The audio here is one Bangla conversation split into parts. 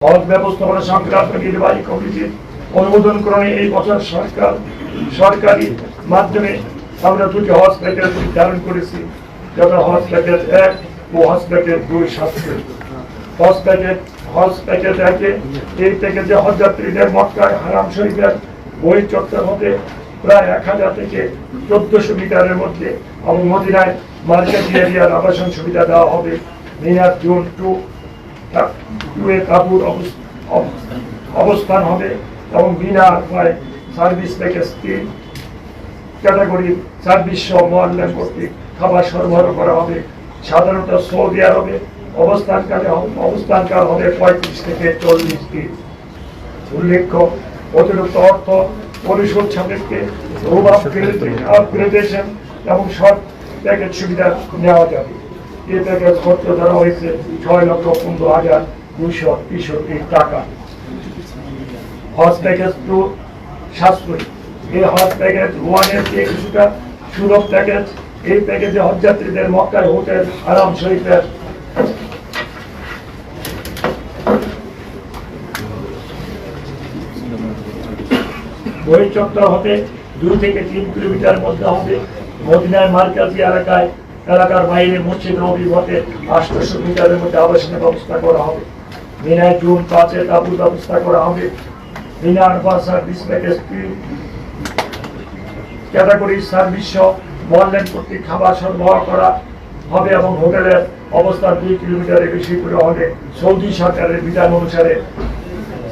হজ ব্যবস্থাপনা সংক্রান্ত নির্বাহী কমিটির অনুমোদন ক্রমে এই বছর সরকারি মাধ্যমে আমরা দুটি হজ প্যাকেজ নির্ধারণ করেছি, যেটা হজ প্যাকেজ 1 ও হজ প্যাকেজ 2 শাস্ত্র। হজ প্যাকেজ 1 এই প্যাকেজে হজযাত্রীদের মক্কায় হারাম শরীফের বহিঃচত্বর হতে প্রায় 1000 থেকে 1400 মিটারের মধ্যে এবং মদিনায় মার্কেট এরিয়ার আবাসন সুবিধা দেওয়া হবে। মিনার জোন 2 তাঁবুর অবস্থান হবে এবং বিনা আরফায় সার্ভিস প্যাকেজ 3 ক্যাটাগরির সার্ভিস সহ মোয়াল্লাম কর্তৃক খাবার সরবরাহ করা হবে। সাধারণত সৌদি আরবে অবস্থানকাল হবে 35 থেকে 40 দিন। উল্লেখ্য, অতিরিক্ত অর্থ পরিশোধ সাপেক্ষে আপগ্রেডেশন এবং শর্ট প্যাকেজ সুবিধা নেওয়া যাবে। এই প্যাকেজ খরচ ধরা হয়েছে 6,15,263 টাকা। হজ প্যাকেজ 2 সাশ্রয়ী। এই হজ প্যাকেজ 1 এর চেয়ে কিছুটা সুলভ প্যাকেজ। এই প্যাকেজে হজযাত্রীদের মক্কায় হোটেল হারাম শরীফের বহিঃচত্বর হতে 2 থেকে 3 কিলোমিটার মধ্যে হবে। মদিনায় মার্কাজি এলাকার বাইরে মসজিদ নববী হতে 800 মিটারের মধ্যে আবাসনের ব্যবস্থা করা হবে। মিনায় জুন 5 তাঁবুর ব্যবস্থা করা হবে। Mina Arafah service package 3 category service সহ মোয়াল্লাম কর্তৃক খাবার সরবরাহ করা হবে এবং হোটেলের অবস্থান 2 কিলোমিটারের বেশি করে হলে সৌদি সরকারের বিধান অনুসারে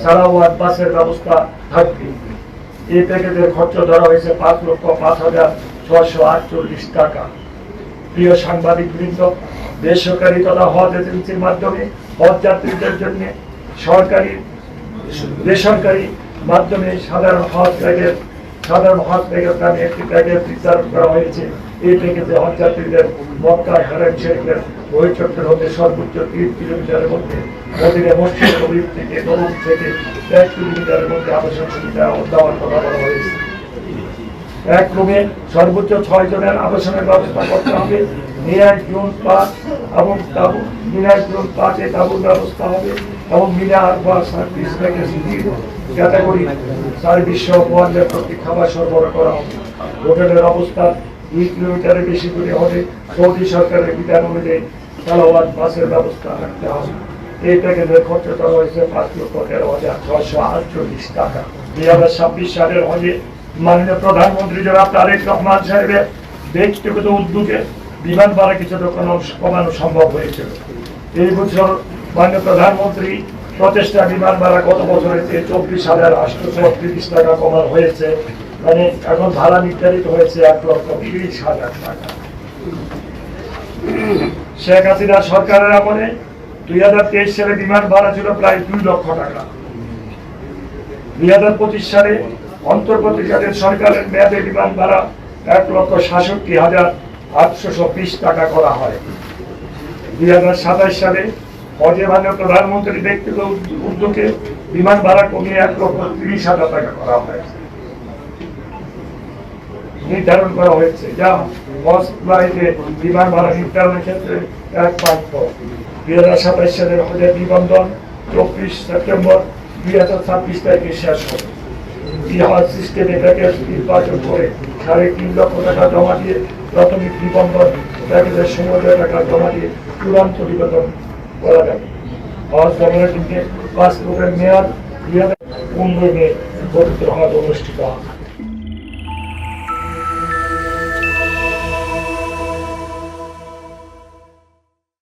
সালাওয়াত বাসের ব্যবস্থা থাকবে। এই প্যাকেজের খরচ ধরা হয়েছে 5,05,648 টাকা। প্রিয় সাংবাদিক বৃন্দ, বেসরকারি তথা হজ এজেন্সির মাধ্যমে হজ যাত্রীদের জন্য বেসরকারি মাধ্যমে সাধারণ হজ প্যাকেজ নামে একটি প্যাকেজ নির্ধারণ করা হয়েছে। এই প্যাকেজে হজ যাত্রীদের মক্কায় হারাম শরীফের বহিঃচত্বর হতে সর্বোচ্চ 3 কিলোমিটারের মধ্যে মদিনা মসজিদ নববী থেকে 1 কিলোমিটারের মধ্যে আবাসন সুবিধা দেওয়ার কথা বলা হয়েছে। এক রুমে সর্বোচ্চ 6 জনের আবাসনের ব্যবস্থা করতে হবে। মিনায় জুন 5 এবং তাঁবুর ব্যবস্থা হবে এবং Mina Arafah service package category service সহ মোয়াল্লাম কর্তৃক খাবার সরবরাহ করা হবে। হোটেলের অবস্থান 2 কিলোমিটারের বেশি দূরে হলে সৌদি সরকারের বিধান অনুযায়ী সালাওয়াত বাসের ব্যবস্থা রাখতে হবে। এই প্যাকেজের খরচ করা হয়েছে 5,13,648 টাকা। 2026 সালের হজে মাননীয় প্রধানমন্ত্রী জনাব তারেক রহমান সাহেবের ব্যক্তিগত উদ্যোগে বিমান ভাড়া কিছুটা কমানো সম্ভব হয়েছিল। এই বছর মাননীয় প্রধানমন্ত্রী প্রচেষ্টা বিমান ভাড়া গত বছরের চেয়ে 24,830 টাকা কমানো হয়েছে। মানে এখন ভাড়া নির্ধারিত হয়েছে 1,30,000 টাকা। শেখ হাসিনা সরকারের আমলে 2023 সালে বিমান ভাড়া ছিল প্রায় 2 লক্ষ টাকা। 2025 সালে অন্তর্বর্তীকালীন সরকারের মেয়াদে বিমান ভাড়া 1,67,820 টাকা করা হয়। 2027 সালে হজে মাননীয় প্রধানমন্ত্রী ব্যক্তিগত উদ্যোগে বিমান ভাড়া কমিয়ে 1,30,000 টাকা করা হয় নির্ধারণ করা হয়েছে, যা হজ ফ্লাইটে বিমান ভাড়া নির্ধারণের ক্ষেত্রে এক মাত্র। 2027 সালের হজের নিবন্ধন 24 সেপ্টেম্বর 2026 তারিখে শেষ হবে। হজ সিস্টেমে প্যাকেজ নির্বাচন করে 3.5 লক্ষ টাকা জমা দিয়ে প্রাথমিক নিবন্ধন প্যাকেজের 16 টাকা জমা দিয়ে চূড়ান্ত নিবেদন করা যাবে। হজ গমনের দিকে পাসপোর্টের মেয়াদ 15 মে পবিত্র হজ অনুষ্ঠিত হবে।